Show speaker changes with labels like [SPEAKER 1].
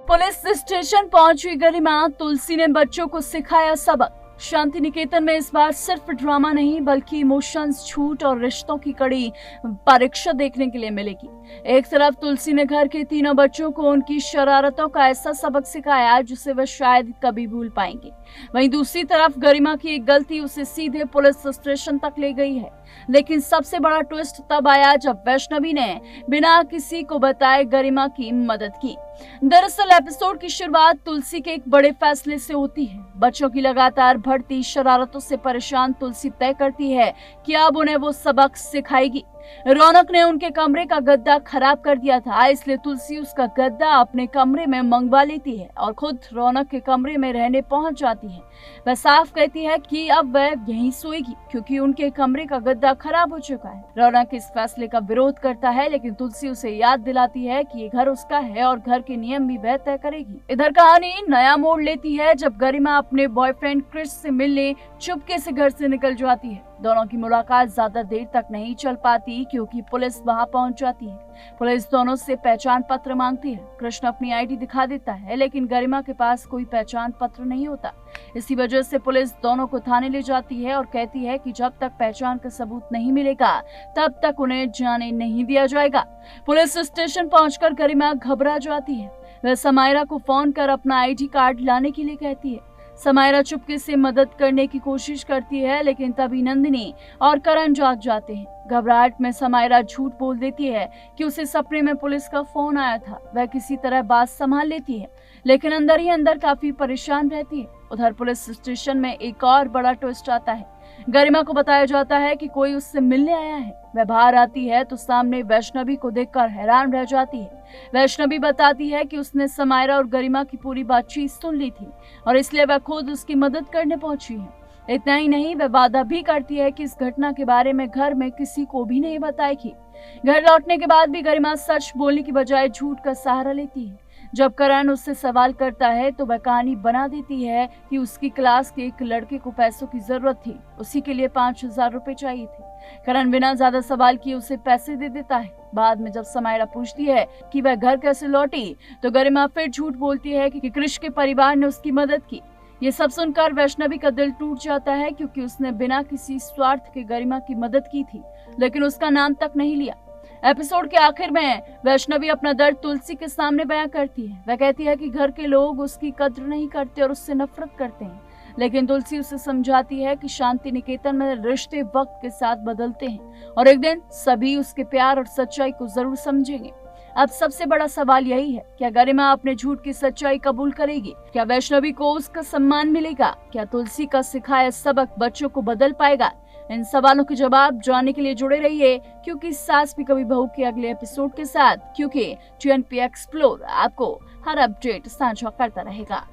[SPEAKER 1] Police station पहुंची गरिमा, तुलसी ने बच्चों को सिखाया सबक। शांति निकेतन में इस बार सिर्फ ड्रामा नहीं बल्कि इमोशंस, झूठ और रिश्तों की कड़ी परीक्षा देखने के लिए मिलेगी। एक तरफ तुलसी ने घर के तीनों बच्चों को उनकी शरारतों का ऐसा सबक सिखाया जिसे वे शायद कभी भूल पाएंगे। वहीं दूसरी तरफ गरिमा की एक गलती उसे सीधे पुलिस स्टेशन तक ले गई है। लेकिन सबसे बड़ा ट्विस्ट तब आया जब वैष्णवी ने बिना किसी को बताए गरिमा की मदद की। दरअसल एपिसोड की शुरुआत तुलसी के एक बड़े फैसले से होती है। बच्चों की लगातार बढ़ती शरारतों से परेशान तुलसी तय करती है कि अब उन्हें वो सबक सिखाएगी। रौनक ने उनके कमरे का गद्दा खराब कर दिया था, इसलिए तुलसी उसका गद्दा अपने कमरे में मंगवा लेती है और खुद रौनक के कमरे में रहने पहुंच जाती है। वह साफ कहती है कि अब वह यहीं सोएगी क्योंकि उनके कमरे का गद्दा खराब हो चुका है। रौनक इस फैसले का विरोध करता है, लेकिन तुलसी उसे याद दिलाती है कि ये घर उसका है और घर के नियम भी वह तय करेगी। इधर कहानी नया मोड़ लेती है जब गरिमा अपने बॉयफ्रेंड क्रिश से मिलने चुपके से घर से निकल जाती है। दोनों की मुलाकात ज्यादा देर तक नहीं चल पाती क्योंकि पुलिस वहां पहुंच जाती है। पुलिस दोनों से पहचान पत्र मांगती है। कृष्ण अपनी आईडी दिखा देता है, लेकिन गरिमा के पास कोई पहचान पत्र नहीं होता। इसी वजह से पुलिस दोनों को थाने ले जाती है और कहती है कि जब तक पहचान का सबूत नहीं मिलेगा तब तक उन्हें जाने नहीं दिया जाएगा। पुलिस स्टेशन पहुंचकर गरिमा घबरा जाती है। वह समायरा को फोन कर अपना आईडी कार्ड लाने के लिए कहती है। समायरा चुपके से मदद करने की कोशिश करती है, लेकिन तभी नंदिनी और करण जाग जाते हैं। घबराहट में समायरा झूठ बोल देती है कि उसे सपने में पुलिस का फोन आया था। वह किसी तरह बात संभाल लेती है, लेकिन अंदर ही अंदर काफी परेशान रहती है। उधर पुलिस स्टेशन में एक और बड़ा ट्विस्ट आता है। गरिमा को बताया जाता है कि कोई उससे मिलने आया है। वह बाहर आती है तो सामने वैष्णवी को देखकर हैरान रह जाती है। वैष्णवी बताती है कि उसने समायरा और गरिमा की पूरी बातचीत सुन ली थी और इसलिए वह खुद उसकी मदद करने पहुंची है। इतना ही नहीं, वह वादा भी करती है कि इस घटना के बारे में घर में किसी को भी नहीं बताएगी। घर लौटने के बाद भी गरिमा सच बोलने की बजाय झूठ का सहारा लेती है। जब करण उससे सवाल करता है तो वह कहानी बना देती है कि उसकी क्लास के एक लड़के को पैसों की जरूरत थी, उसी के लिए 5000 रुपए चाहिए थे। करण बिना ज्यादा सवाल किए उसे पैसे दे देता है। बाद में जब समायरा पूछती है कि वह घर कैसे लौटी तो गरिमा फिर झूठ बोलती है कि कृष के परिवार ने उसकी मदद की। ये सब सुनकर वैष्णवी का दिल टूट जाता है क्योंकि उसने बिना किसी स्वार्थ के गरिमा की मदद की थी, लेकिन उसका नाम तक नहीं लिया। एपिसोड के आखिर में वैष्णवी अपना दर्द तुलसी के सामने बयां करती है। वह कहती है कि घर के लोग उसकी कद्र नहीं करते और उससे नफरत करते हैं, लेकिन तुलसी उसे समझाती है कि शांति निकेतन में रिश्ते वक्त के साथ बदलते हैं और एक दिन सभी उसके प्यार और सच्चाई को जरूर समझेंगे। अब सबसे बड़ा सवाल यही है, क्या गरिमा अपने झूठ की सच्चाई कबूल करेगी? क्या वैष्णवी को उसका सम्मान मिलेगा? क्या तुलसी का सिखाया सबक बच्चों को बदल पाएगा? इन सवालों के जवाब जानने के लिए जुड़े रहिए, क्योंकि सास भी कभी बहू के अगले एपिसोड के साथ, क्योंकि TNP एक्सप्लोर आपको हर अपडेट साझा करता रहेगा।